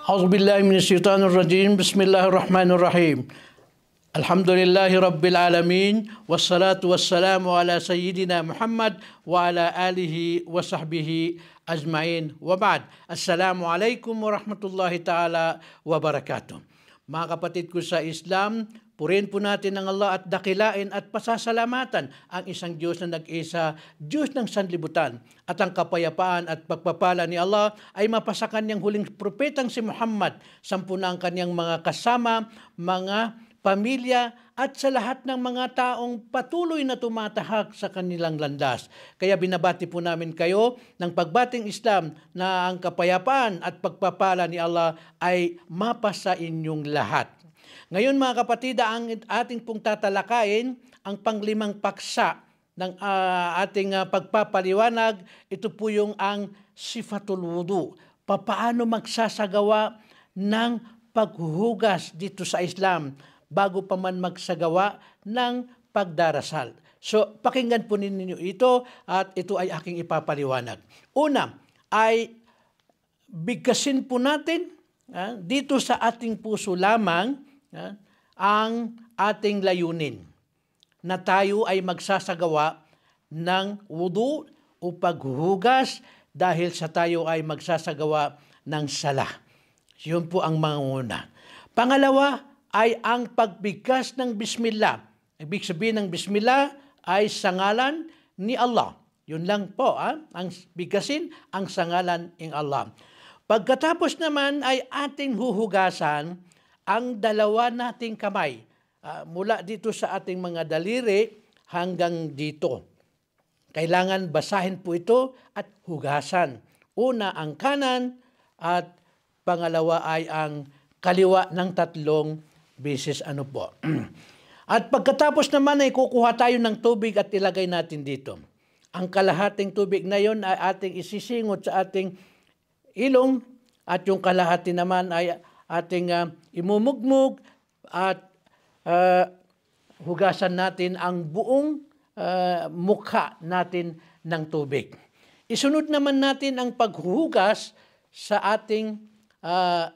أعوذ بالله من الشيطان الرجيم بسم الله الرحمن الرحيم الحمد لله رب العالمين والصلاة والسلام على سيدنا محمد وعلى آله وصحبه أجمعين وبعد السلام عليكم ورحمة الله تعالى وبركاته. Mga kapatid ko sa Islam, purihin po natin ang Allah at dakilain at pasasalamatan ang isang Diyos na nag-isa, Diyos ng sanlibutan. At ang kapayapaan at pagpapala ni Allah ay mapasa kanyang huling propetang si Muhammad, sampu na ang kanyang mga kasama, mga pamilya at sa lahat ng mga taong patuloy na tumatahak sa kanilang landas. Kaya binabati po namin kayo ng pagbating Islam na ang kapayapaan at pagpapala ni Allah ay mapasa inyong lahat. Ngayon mga kapatid, ang ating pong tatalakayin ang panglimang paksa ng ating pagpapaliwanag. Ito po yung ang sifatul wudu. Papaano magsasagawa ng paghuhugas dito sa Islam bago pa man magsagawa ng pagdarasal. So pakinggan po ninyo ito at ito ay aking ipapaliwanag. Una ay bigkasin po natin dito sa ating puso lamang ang ating layunin na tayo ay magsasagawa ng wudu o paghuhugas dahil sa tayo ay magsasagawa ng sala. Yun po ang manguna. Pangalawa ay ang pagbigkas ng Bismillah. Ibig sabihin ng Bismillah ay sa ngalan ni Allah. Yun lang po, ang bigkasin ang sa ngalan ng Allah. Pagkatapos naman ay ating huhugasan ang dalawa nating kamay mula dito sa ating mga daliri hanggang dito. Kailangan basahin po ito at hugasan. Una ang kanan at pangalawa ay ang kaliwa ng 3 beses At pagkatapos naman ay kukuha tayo ng tubig at ilagay natin dito. Ang kalahating tubig na yon ay ating isisingot sa ating ilong at yung kalahati naman ay ating imumugmog at hugasan natin ang buong mukha natin ng tubig. Isunod naman natin ang paghuhugas sa ating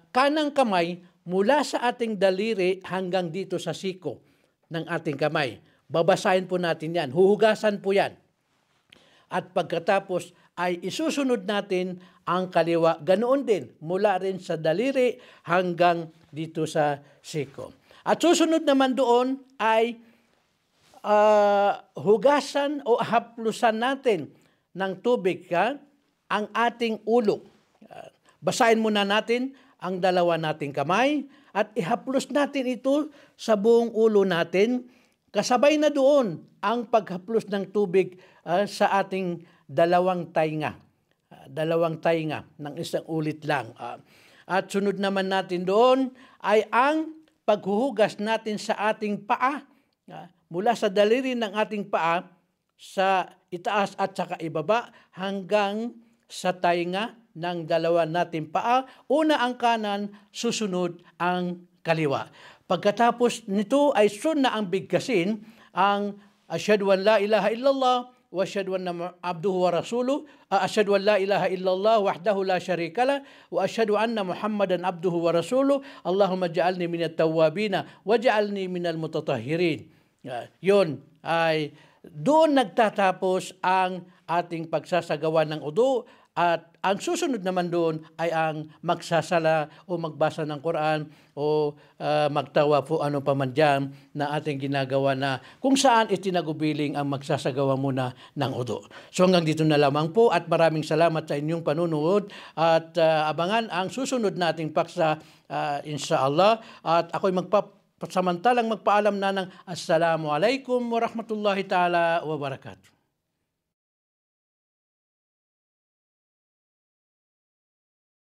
kanang kamay mula sa ating daliri hanggang dito sa siko ng ating kamay. Babasahin po natin yan. Huhugasan po yan. At pagkatapos ay isusunod natin ang kaliwa. Ganoon din, mula rin sa daliri hanggang dito sa siko. At susunod naman doon ay hugasan o haplusan natin ng tubig ang ating ulo. Basahin muna natin ang dalawa nating kamay at ihaplos natin ito sa buong ulo natin. Kasabay na doon ang paghaplos ng tubig sa ating dalawang tainga ng isang ulit lang. At sunod naman natin doon ay ang paghuhugas natin sa ating paa, mula sa daliri ng ating paa sa itaas at saka ibaba hanggang sa tainga ng dalawa nating paa. Una ang kanan, susunod ang kaliwa. Pagkatapos nito ay sunna ang bigkasin ang asyhadu an la ilaha illallah wa asyhadu anna abduhu wa rasuluh, asyhadu an la ilaha illallah wahdahu la syarika lah wa asyhadu anna muhammadan abduhu wa rasuluh, Allahumma ja'alni minat tawwabina wa ja'alni minal mutatahhirin. Yun ay doon nagtatapos ang ating pagsasagawa ng wudu. At ang susunod naman doon ay ang magsasala o magbasa ng Quran o magtawa po ano pa man dyan na ating ginagawa na kung saan itinagubiling ang magsasagawa muna ng wudu. So hanggang dito na lamang po at maraming salamat sa inyong panunood at abangan ang susunod nating paksa inshallah. At ako'y samantalang magpaalam na ng Assalamualaikum warahmatullahi ta'ala wabarakatuh.